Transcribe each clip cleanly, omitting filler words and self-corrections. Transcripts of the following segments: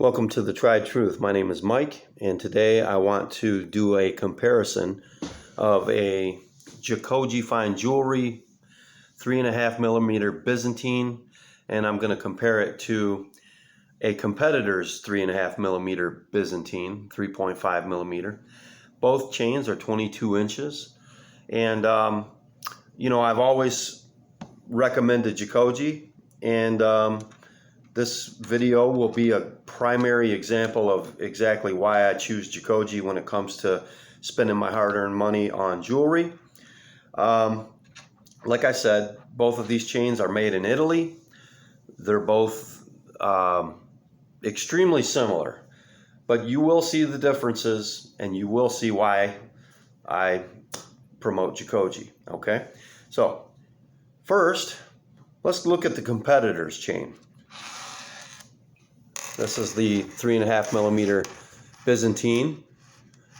Welcome to the Tried Truth. My name is Mike, and today I want to do a comparison of a JACOJE fine jewelry 3.5 millimeter Byzantine, and I'm going to compare it to a competitor's 3.5 millimeter Byzantine 3.5 millimeter. Both chains are 22 inches, and I've always recommended JACOJE, and this video will be a primary example of exactly why I choose JACOJE when it comes to spending my hard-earned money on jewelry. Like I said, both of these chains are made in Italy. They're both extremely similar, but you will see the differences and you will see why I promote JACOJE. Okay, so first, let's look at the competitor's chain. This is the 3.5 millimeter Byzantine.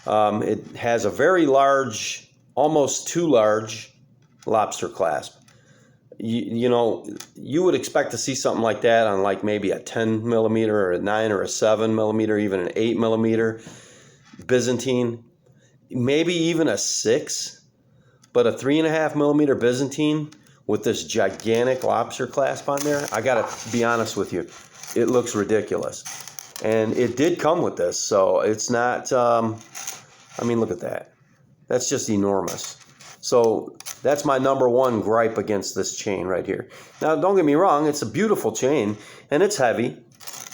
It has a very large, almost too large lobster clasp. You would expect to see something like that on like maybe a 10 millimeter or a 9 or a 7 millimeter, even an 8 millimeter Byzantine, maybe even a 6. But a 3.5 millimeter Byzantine with this gigantic lobster clasp on there, I gotta be honest with you, it looks ridiculous. And it did come with this, so it's not, look at that. That's just enormous. So that's my number one gripe against this chain right here. Now, don't get me wrong, it's a beautiful chain, and it's heavy,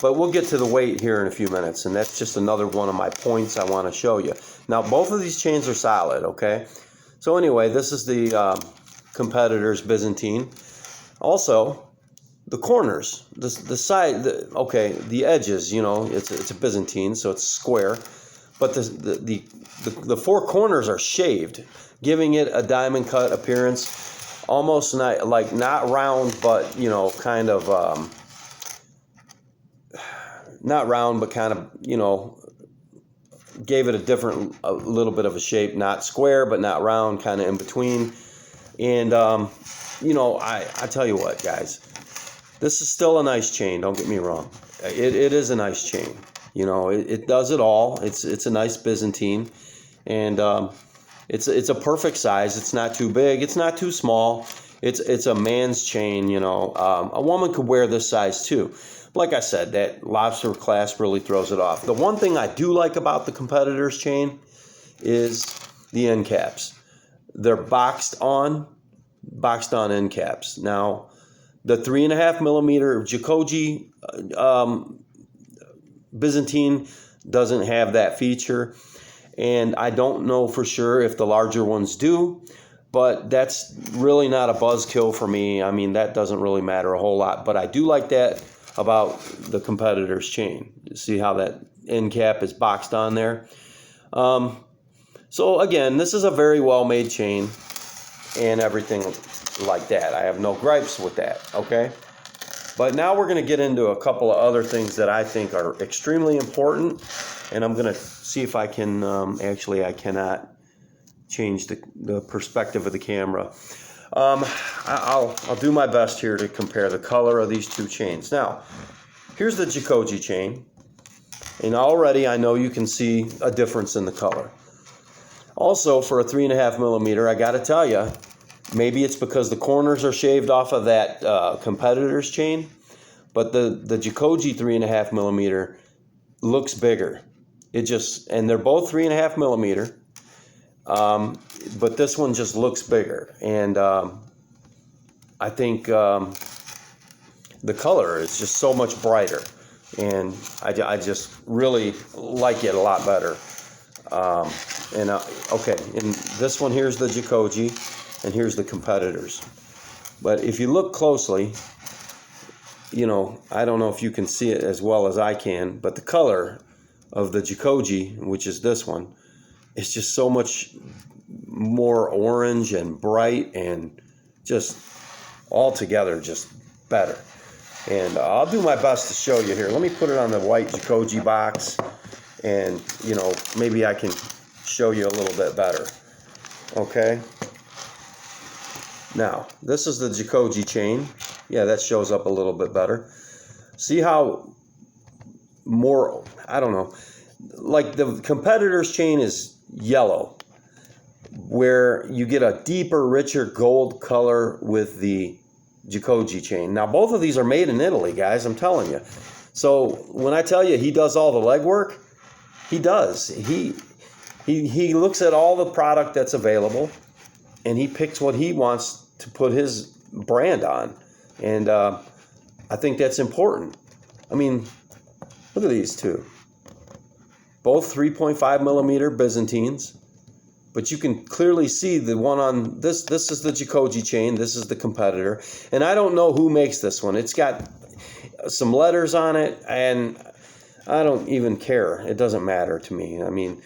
but we'll get to the weight here in a few minutes, and that's just another one of my points I want to show you. Now, both of these chains are solid, okay? So anyway, this is the competitor's Byzantine. Also, the corners, the side, the edges, it's a Byzantine, so it's square, but the four corners are shaved, giving it a diamond cut appearance, almost not round, but kind of not round, but kind of gave it a little bit of a shape, not square, but not round, kind of in between. And I tell you what, guys. This is still a nice chain, don't get me wrong. It is a nice chain. It does it all. It's a nice Byzantine. And it's a perfect size. It's not too big. It's not too small. It's a man's chain, A woman could wear this size too. Like I said, that lobster clasp really throws it off. The one thing I do like about the competitor's chain is the end caps. They're boxed on end caps. Now, the 3.5 millimeter JACOJE Byzantine doesn't have that feature, and I don't know for sure if the larger ones do, but that's really not a buzzkill for me. I mean, that doesn't really matter a whole lot, but I do like that about the competitor's chain. See how that end cap is boxed on there? So again, this is a very well-made chain and everything like that. I have no gripes with that, okay? But now we're going to get into a couple of other things that I think are extremely important, and I'm going to see if I can, I cannot change the perspective of the camera. I'll do my best here to compare the color of these two chains. Now, here's the JACOJE chain, and already I know you can see a difference in the color. Also, for a 3.5 millimeter, I got to tell you, maybe it's because the corners are shaved off of that competitor's chain, but the JACOJE 3.5 millimeter looks bigger. And they're both 3.5 millimeter, but this one just looks bigger. And I think the color is just so much brighter, and I just really like it a lot better. And this one, here's the JACOJE, and here's the competitors. But if you look closely, I don't know if you can see it as well as I can, but the color of the JACOJE, which is this one, is just so much more orange and bright and just altogether just better. And I'll do my best to show you here. Let me put it on the white JACOJE box, and maybe I can show you a little bit better. Okay, now this is the JACOJE chain. Yeah, that shows up a little bit better. See how more, I don't know, like the competitor's chain is yellow, where you get a deeper, richer gold color with the JACOJE chain. Now, both of these are made in Italy, guys, I'm telling you. So when I tell you he does all the legwork, he does. He looks at all the product that's available, and he picks what he wants to put his brand on. And I think that's important. I mean, look at these two. Both 3.5 millimeter Byzantines. But you can clearly see the one on this. This is the JACOJE chain. This is the competitor. And I don't know who makes this one. It's got some letters on it, and I don't even care. It doesn't matter to me. I mean,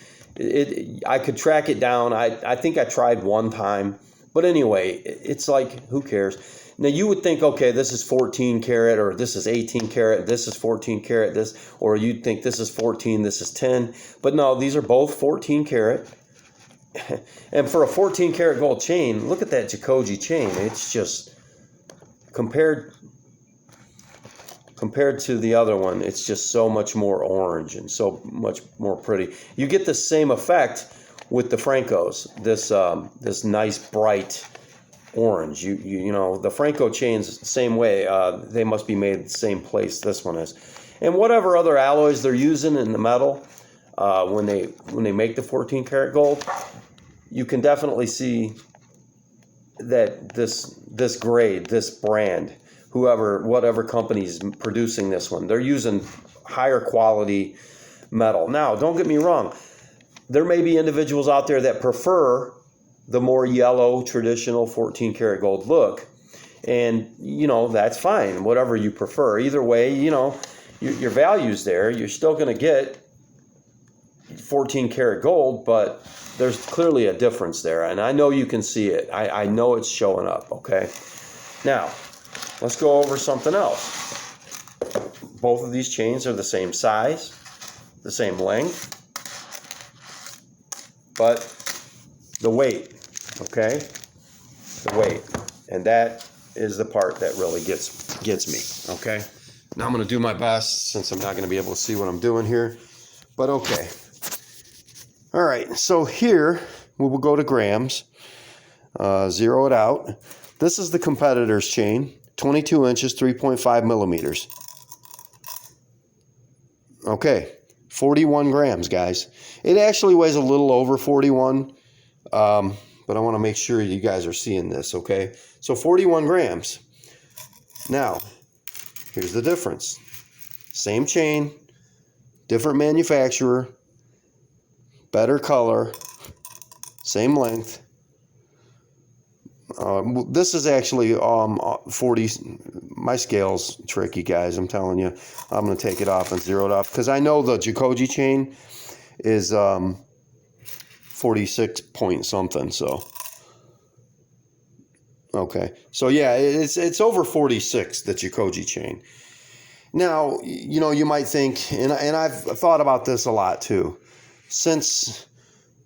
I could track it down. I think I tried one time. But anyway, it's like, who cares? Now, you would think, okay, this is 14 karat, or this is 18 karat, this is 14 karat, or you'd think this is 14, this is 10. But no, these are both 14 karat. And for a 14 karat gold chain, look at that JACOJE chain. It's just, compared to the other one, it's just so much more orange and so much more pretty. You get the same effect with the Francos, this nice bright orange. You know, the Franco chains the same way. They must be made the same place this one is. And whatever other alloys they're using in the metal, when they make the 14 karat gold, you can definitely see that this grade, this brand, whatever company's producing this one, they're using higher quality metal. Now, don't get me wrong. There may be individuals out there that prefer the more yellow, traditional 14 karat gold look. And, you know, that's fine, whatever you prefer. Either way, you know, your value's there. You're still going to get 14 karat gold, but there's clearly a difference there. And I know you can see it. I know it's showing up, okay? Now, let's go over something else. Both of these chains are the same size, the same length, but the weight, okay? The weight. And that is the part that really gets me, okay? Now I'm going to do my best, since I'm not going to be able to see what I'm doing here, but okay. All right, so here we will go to grams, zero it out. This is the competitor's chain, 22 inches, 3.5 millimeters. Okay, 41 grams, guys. It actually weighs a little over 41, but I want to make sure you guys are seeing this, okay? So 41 grams. Now, here's the difference. Same chain, different manufacturer, better color, same length. This is actually 40. My scale's tricky, guys. I'm telling you. I'm going to take it off and zero it off, because I know the JACOJE chain is 46 point something. So, okay. So yeah, it's over 46, the JACOJE chain. Now, you know, you might think, and I've thought about this a lot too, since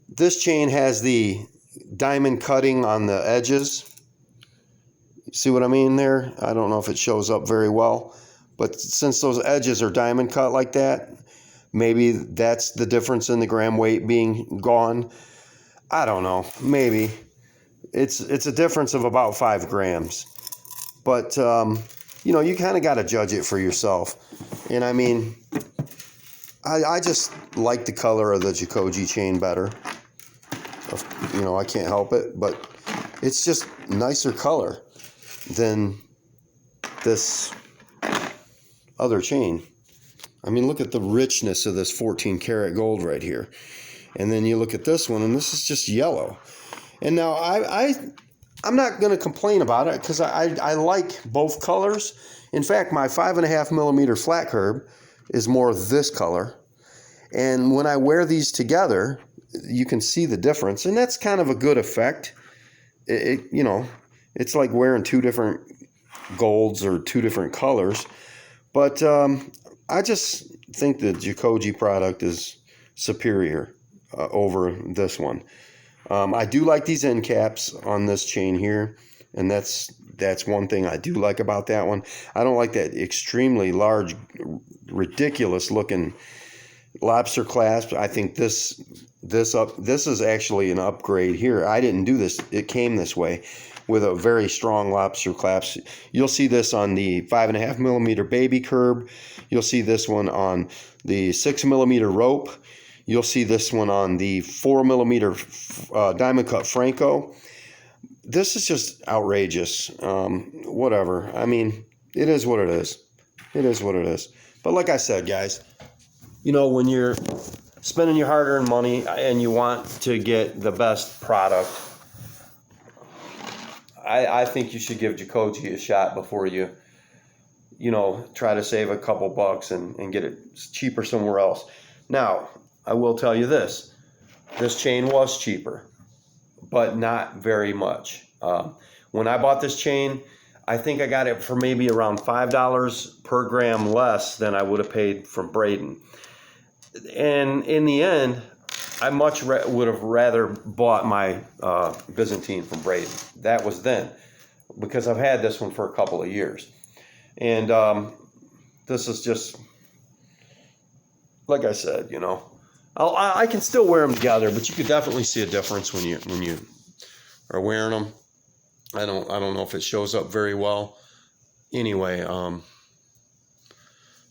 this chain has the diamond cutting on the edges. See what I mean there? I don't know if it shows up very well, but since those edges are diamond cut like that, maybe that's the difference in the gram weight being gone. I don't know. Maybe it's a difference of about 5 grams, but you know, you kind of got to judge it for yourself. And I mean, I just like the color of the JACOJE chain better. You know, I can't help it, but it's just nicer color than this other chain. I mean, look at the richness of this 14 karat gold right here. And then you look at this one, and this is just yellow. And now I'm not going to complain about it, because I like both colors. In fact, my 5.5 millimeter flat curb is more this color. And when I wear these together, you can see the difference, and that's kind of a good effect. You know, it's like wearing two different golds or two different colors. But I just think the JACOJE product is superior over this one. I do like these end caps on this chain here. And that's one thing I do like about that one. I don't like that extremely large, ridiculous looking lobster clasp. I think this is actually an upgrade here. I didn't do this. It came this way with a very strong lobster clasp. You'll see this on the 5.5 millimeter baby curb. You'll see this one on the 6 millimeter rope. You'll see this one on the 4 millimeter diamond cut Franco. This is just outrageous. Whatever. I mean, it is what it is. It is what it is. But like I said, guys, you know, when you're spending your hard-earned money and you want to get the best product, I think you should give JACOJE a shot before you try to save a couple bucks and get it cheaper somewhere else. Now, I will tell you this. This chain was cheaper, but not very much. When I bought this chain, I think I got it for maybe around $5 per gram less than I would have paid from Braden. And in the end, I much would have rather bought my Byzantine from Braden. That was then, because I've had this one for a couple of years. And this is just, like I said, you know, I can still wear them together, but you could definitely see a difference when you are wearing them. I don't know if it shows up very well. Anyway,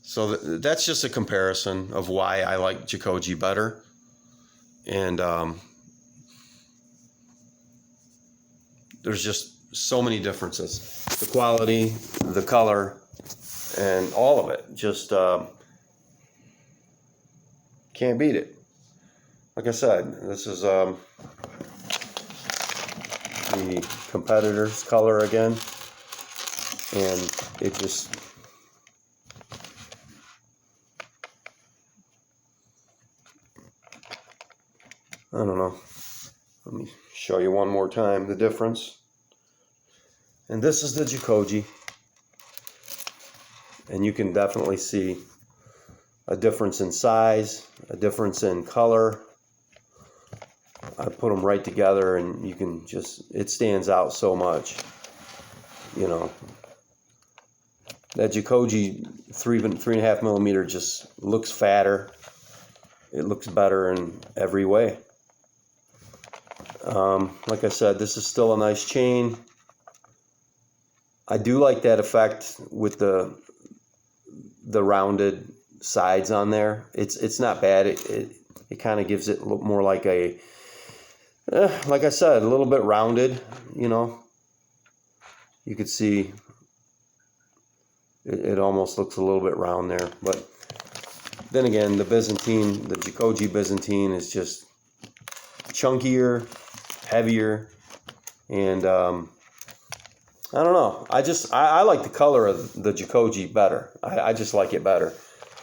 so that's just a comparison of why I like JACOJE better. And there's just so many differences. The quality, the color, and all of it. Just can't beat it. Like I said, this is the competitor's color again. And it just... I don't know. Let me show you one more time the difference. And this is the JACOJE. And you can definitely see a difference in size, a difference in color. I put them right together and you can just, it stands out so much. You know, that JACOJE 3.5 millimeter just looks fatter. It looks better in every way. Like I said, this is still a nice chain. I do like that effect with the rounded sides on there. It's not bad. It kind of gives it a little more like a, like I said, a little bit rounded. You know, you could see it almost looks a little bit round there. But then again, the Byzantine, the JACOJE Byzantine is just chunkier, heavier, and I don't know. I like the color of the JACOJE better. I just like it better.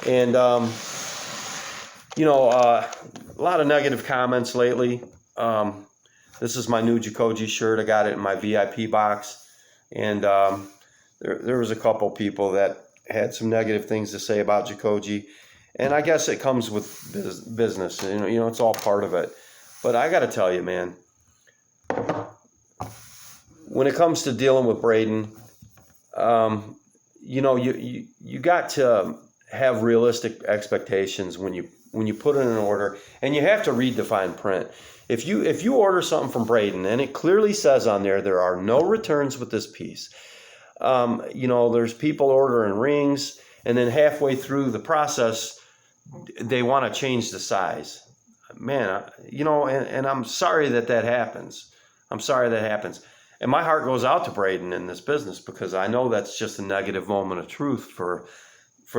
And you know, a lot of negative comments lately. This is my new JACOJE shirt. I got it in my VIP box, and there was a couple people that had some negative things to say about JACOJE, and I guess it comes with business. You know, it's all part of it. But I got to tell you, man, when it comes to dealing with Braden, you know, you got to have realistic expectations when you put in an order, and you have to read the fine print. If you order something from Braden and it clearly says on there are no returns with this piece, you know, there's people ordering rings, and then halfway through the process, they want to change the size. Man, you know, and I'm sorry that happens. I'm sorry that happens. And my heart goes out to Braden in this business, because I know that's just a negative moment of truth for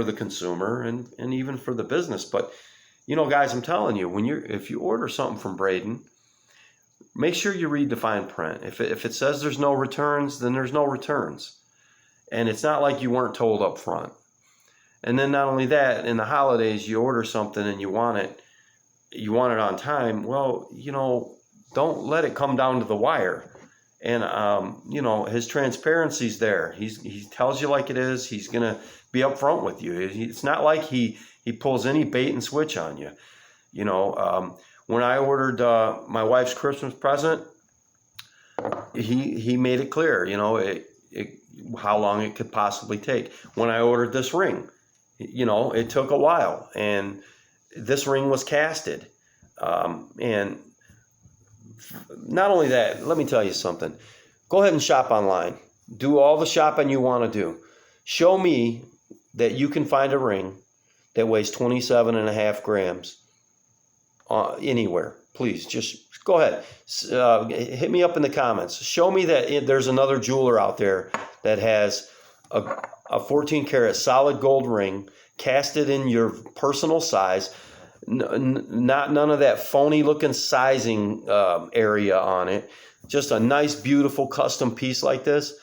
the consumer and even for the business. But, you know, guys, I'm telling you, if you order something from Braden, make sure you read the fine print. If it says there's no returns, then there's no returns. And it's not like you weren't told up front. And then not only that, in the holidays, you order something and you want it on time. Well, you know, don't let it come down to the wire. And, you know, his transparency's there. He tells you like it is. He's going to be upfront with you. It's not like he pulls any bait and switch on you. You know, when I ordered my wife's Christmas present, he made it clear, you know, how long it could possibly take. When I ordered this ring, you know, it took a while, and this ring was casted. And not only that, let me tell you something. Go ahead and shop online. Do all the shopping you want to do. Show me that you can find a ring that weighs 27.5 grams anywhere. Please, just go ahead. Hit me up in the comments. Show me that there's another jeweler out there that has a 14 karat solid gold ring casted in your personal size. None of that phony looking sizing area on it. Just a nice, beautiful custom piece like this.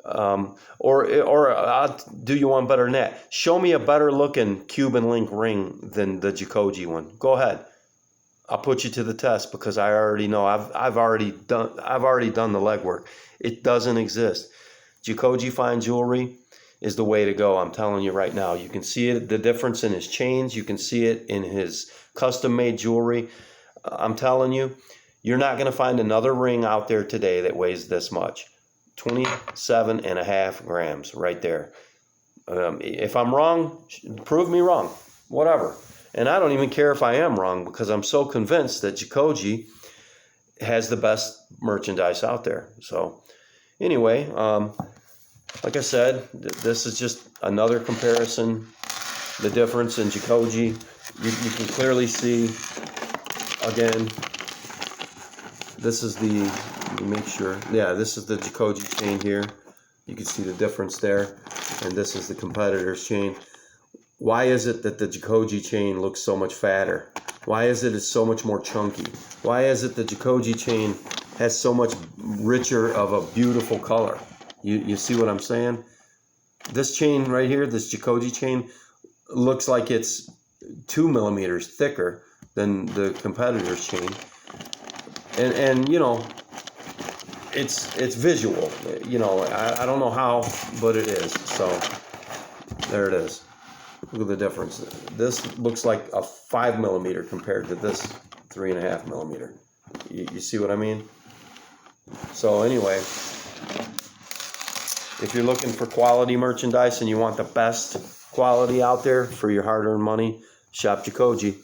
Or I'll do you one better than that. Show me a better looking Cuban link ring than the JACOJE one. Go ahead. I'll put you to the test, because I already know. I've already done the legwork. It doesn't exist. JACOJE fine jewelry is the way to go. I'm telling you right now. You can see it, the difference in his chains. You can see it in his custom made jewelry. I'm telling you, you're not going to find another ring out there today that weighs this much. 27.5 grams right there. If I'm wrong, prove me wrong. Whatever. And I don't even care if I am wrong, because I'm so convinced that JACOJE has the best merchandise out there. So anyway, like I said, this is just another comparison. The difference in JACOJE, you can clearly see, again, this is the, let me make sure, yeah, this is the JACOJE chain here. You can see the difference there. And this is the competitor's chain. Why is it that the JACOJE chain looks so much fatter? Why is it it's so much more chunky? Why is it the JACOJE chain has so much richer of a beautiful color? You see what I'm saying? This chain right here, this JACOJE chain, looks like it's 2 millimeters thicker than the competitor's chain. And you know, it's visual. You know, I don't know how, but it is. So there it is. Look at the difference. This looks like a 5 millimeter compared to this 3.5 millimeter. You see what I mean? So anyway, if you're looking for quality merchandise and you want the best quality out there for your hard-earned money, shop JACOJE.